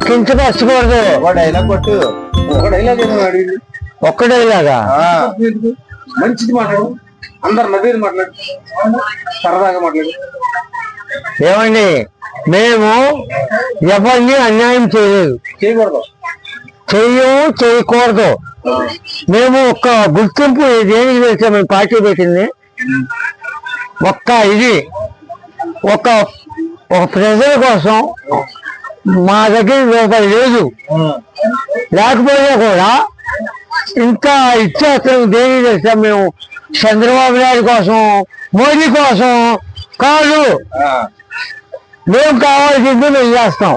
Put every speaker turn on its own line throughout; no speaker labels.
కించపరచకూడదు.
Dialogue కొట్టు.
ఒక dialogue
ఒక్క డైలాగా
మంచిది మాట్లాడు, అందరు నవ్వేది మాట్లాడు, సరదాగా మాట్లాడు.
ఏమండి, మేము ఎవరిని అన్యాయం చేయలేదు, చేయకూడదు. మేము ఒక్క గుర్తింపు దేనికి చేసాం, మేము పార్టీ పెట్టింది ఒక్క ఇది ఒక ప్రజల కోసం. మా దగ్గర రూపాయి లేదు, లేకపోయినా కూడా ఇంకా ఇచ్చేస్తాం. దేనికి చేస్తాం మేము? చంద్రబాబు నాయుడు కోసం, మోదీ కోసం కాదు. మేము కావాల్సింది మేము చేస్తాం.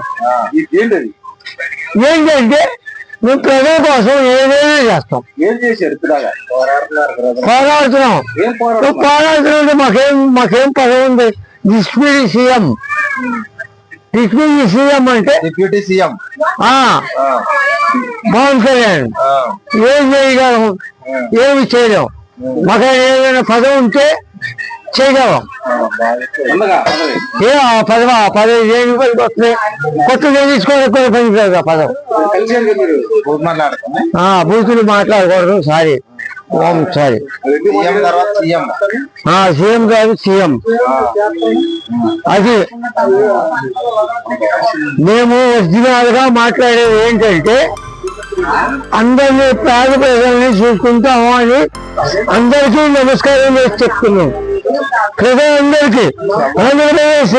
ఏంటంటే మేము ప్రజల కోసం ఏదైనా చేస్తాం. పోరాడుతున్నాం. మాకేం పదవి ఉంది? Deputy CM. డిప్యూటీ సీఎం అంటే
డిప్యూటీ సీఎం
పవన్ కళ్యాణ్. ఏం చేయగలం? ఏమి చేయలేం. మాకు ఏదైనా పదవి ఉంటే చేయగలం. పదవి ఏమి పనికి వస్తుంది? కొత్తగా తీసుకోవడానికి కూడా పనికిరాదు పదవి. బూతులు మాట్లాడకూడదు. Sorry sorry. సీఎం కాదు, సీఎం. అది మేము ఒరిజినల్ గా మాట్లాడేది ఏంటంటే అందరినీ పేద ప్రజల్ని చూసుకుంటాము అని అందరికీ నమస్కారం చేసి చెప్తున్నాం. ప్రజలందరికీ, ఆంధ్రప్రదేశ్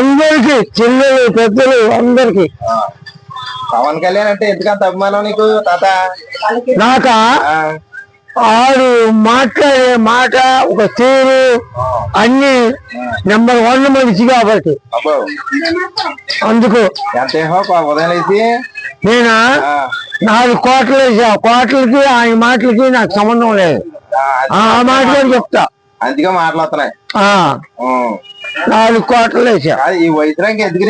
అందరికీ, చిన్నలు పెద్దలు అందరికీ.
పవన్ కళ్యాణ్ అంటే ఎందుకంత అభిమానం నీకు తాత?
నాకా ఆడు మాట్లాడే మాట, ఒక తీరు అన్ని నెంబర్ 1 మనిషి కాబట్టి అందుకు.
ఉదయం వేసి
నేనా 4 కోట్లు వేసా. కోట్లకి ఆయన మాటలకి నాకు సంబంధం లేదు. ఆ మాటలు చెప్తా,
అందుకే మాట్లాడుతున్నాయి.
4 కోట్లు వేసా.
ఈ వయసుకి ఎందుకు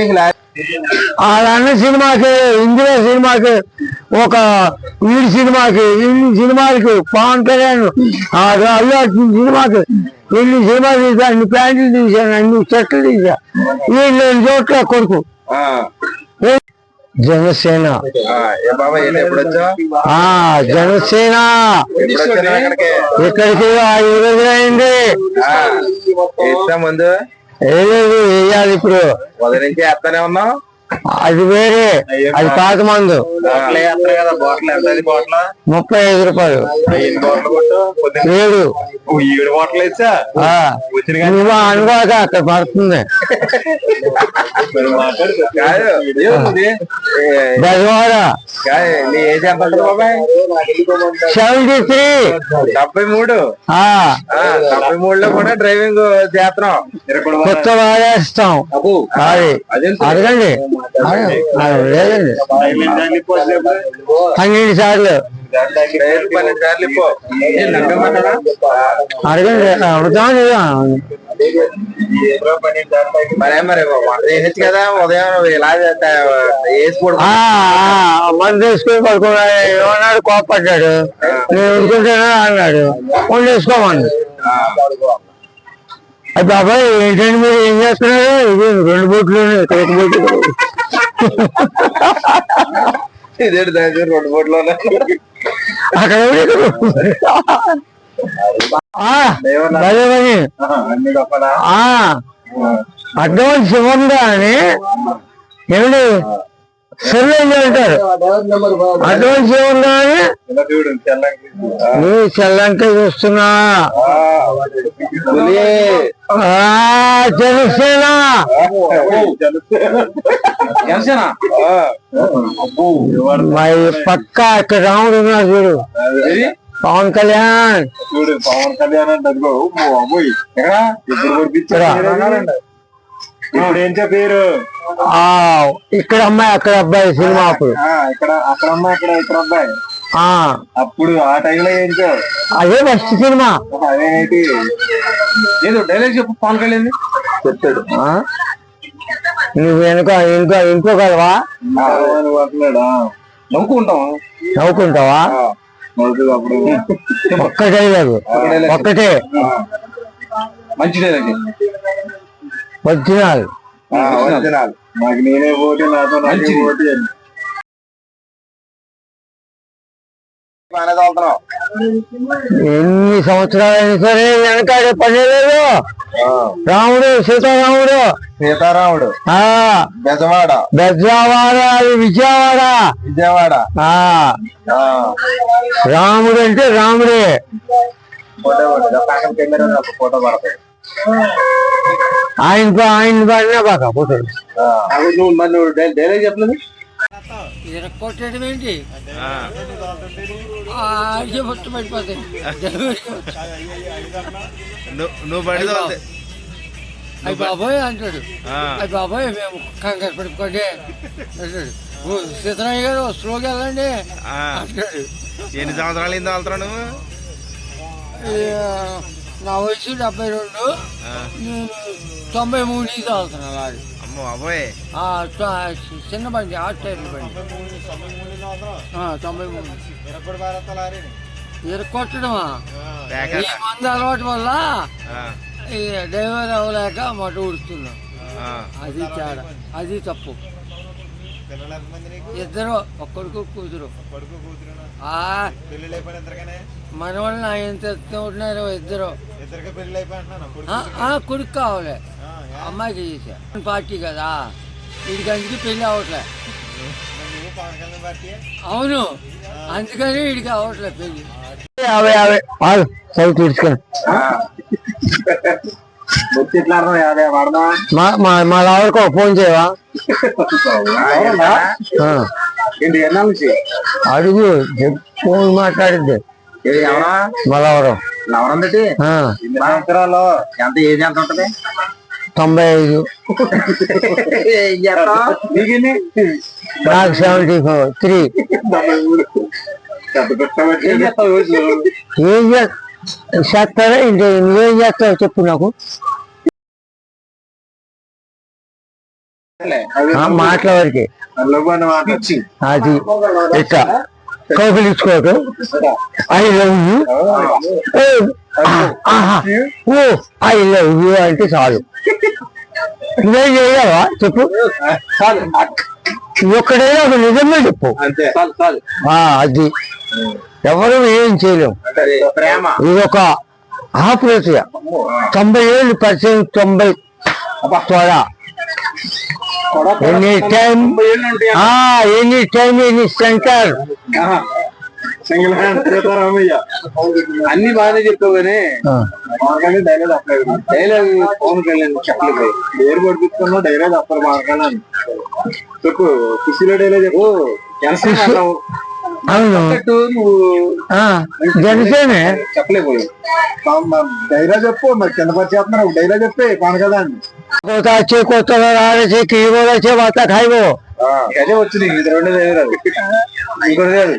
అన్న సినిమాకి, ఇందిరా సినిమాకి, ఒక వీడి సినిమాకి, ఇన్ని సినిమాలకి, పవన్ కళ్యాణ్ అల్లు అర్జున్ సినిమాకి ఇన్ని సినిమాలు తీసా, అన్ని ప్యాంట్లు తీసాను, అన్ని చెట్లు తీసా. వీళ్ళు చోట్ల కొడుకు జనసేన. జనసేన ఇక్కడికి 5 రోజులు అయింది.
ముందు
వేయాలి. ఇప్పుడు
ఉదయం నుంచి వేస్తానే ఉన్నాం.
అది వేరే, అది పాత మందు. 35 రూపాయలు. 7 అనుకోక అక్కడ పడుతుంది. బెజవాడ 73.
73. 73లో కూడా డ్రైవింగ్ చేస్తున్నాం.
కొత్త వాడేస్తాం. అడగండి. లేదండి, 12 సార్లు అడగండి. అడుగుతాను
మరి వేయచ్చు కదా. ఉదయం ఇలా
మంది వేసుకొని పడుకున్నా. ఏమన్నాడు? కోపడ్డాడు. నేను వండుకుంటానా అన్నాడు. వండేసుకోమని. అది బాబాయ్ ఏంటంటే మీరు ఏం చేస్తున్నారు? ఇది 2 బోట్లు, 1 బోట్లు.
ఇదే 2 బోట్లు
అక్కడ అడ్వాన్స్ ఇవ్వండి అని ఏమిటి సెల్లు అంటారు. అడ్వాన్స్ ఇవ్వండి అని నువ్వు చెల్లంక చూస్తున్నా. జనసేన పక్క ఇక్కడ రాముడు ఉన్నారు చూడు, పవన్ కళ్యాణ్.
పవన్ కళ్యాణ్ అంటే ఏం చెప్పారు?
ఇక్కడ అమ్మాయి అక్కడ అబ్బాయి సినిమా అప్పుడు.
ఇక్కడ అక్కడ అమ్మాయి ఇక్కడ అబ్బాయి. అప్పుడు ఆ టైంలో ఏంటో
అదే ఫస్ట్ సినిమా.
అదేంటి ఏదో డైలాగ్ చెప్పు పవన్ కళ్యాణ్
చెప్తాడు. నువ్వు ఇంకోగలవా? నవ్వుకుంటావా? ఒక్క డైలాగ్, ఒక్కటే
మంచి డైలాగ్.
ఒరిజినల్.
నాకు నేనే పోటీ నాతో నాకే పోటీ అని
బాగానే తోలుతున్నావు.
ఎన్ని సంవత్సరాలైనా సరే వెనకాడే పని లేదు. రాముడు సీతారాముడు
సీతారాముడు
ఆ
బెజవాడ
బెజవాడ అది విజయవాడ
విజయవాడ.
ఆ రాముడు అంటే రాముడే.
ఫోటో పక్కన కెమెరా ఫోటో పడతాయి.
ఆయన పడినా బాగా ఫోటోలు.
నువ్వు మరి నువ్వు డైలాగ్ చెప్పలేదు
కొట్టడం ఏంటి ఆడికి మొత్తం పడిపోతాయి.
నువ్వు బండి తోలితే
అయ్యి బాబోయ్ అంటాడు. అయ్యి బాబోయ్ మేము కంగారు పడుకోండి అంటాడు. సీతరామయ్య గారు స్లోగా వెళ్ళండి అంటాడు.
ఎన్ని సంవత్సరాలు అయింది తోలుతున్నావు నువ్వు?
నా వయసు 72, నేను 93 తాగుతున్నా లారీ.
అమ్మో అబ్బాయి
చిన్న బండి 6 టైర్ల బండి 93. ఇరకొట్టడమా ఈ మంది అలవాటు వల్ల ఈ డ్రైవర్ అవ్వలేక మట ఊడుస్తున్నాం. అది తేడా, అది తప్పు. ఇద్దరు ఒక్కడికి కూతురు. మన వల్ల ఎంత ఉంటున్నారు ఇద్దరు. కొడుకు కావాలి, అమ్మాయికి చేసా. పార్టీ కదా వీడికి, అందుకే పెళ్ళి అవ్వట్లే. అవును, అందుకని వీడికి అవ్వట్లే పెళ్ళి.
50 చదువు తీర్చుకొని మా రావుడికి ఫోన్ చేయవా? అడుగు, ఫోన్ మాట్లాడిద్ది మలవరం.
లవరందటి సంవత్సరాలు ఎంత ఏజ్ ఎంత ఉంటది?
95. నాకు 73. ఏం చేస్తారా ఇంటి నువ్వేం చేస్తావు చెప్పు నాకు. మాటల వరకే అది ఇట్లా కౌగిలించుకోవటం. I love you, oh I love you అంటే చాలు. నువ్వేం చేయగలవా చెప్పు? ఒక్కడైనా ఒక నిజమే చెప్పు. అది ఎవరు ఏం చేయలేము. ఇది ఒక ఆపరేషన్. 90 ఏళ్ళు పరిచయం. 90 త్వర any time any centre.
Single hand Seetharamayya. అన్ని బాగానే చెప్పావు కానీ డైలాగ్ పవన్ కళ్యాణ్ చెప్పలేదు. పేరు పడిపించుకున్నావు డైలాగ్ అప్పర్ బాగా చెప్పు. ఖుషిలో డైలాగ్ చెప్పు.
అవును, జనసేన
చెప్పలేకపోయి డైలాగ్ చెప్పు. మరి కింద పడి చేస్తున్నారు డైలాగ్ చెప్పే పవన్ కళ్యాణ్.
కొత్త కీబోర్డ్ వచ్చే బత్త ఖాయిబో
అదే వచ్చింది. ఇది 2 ఇంకోటి కాదు.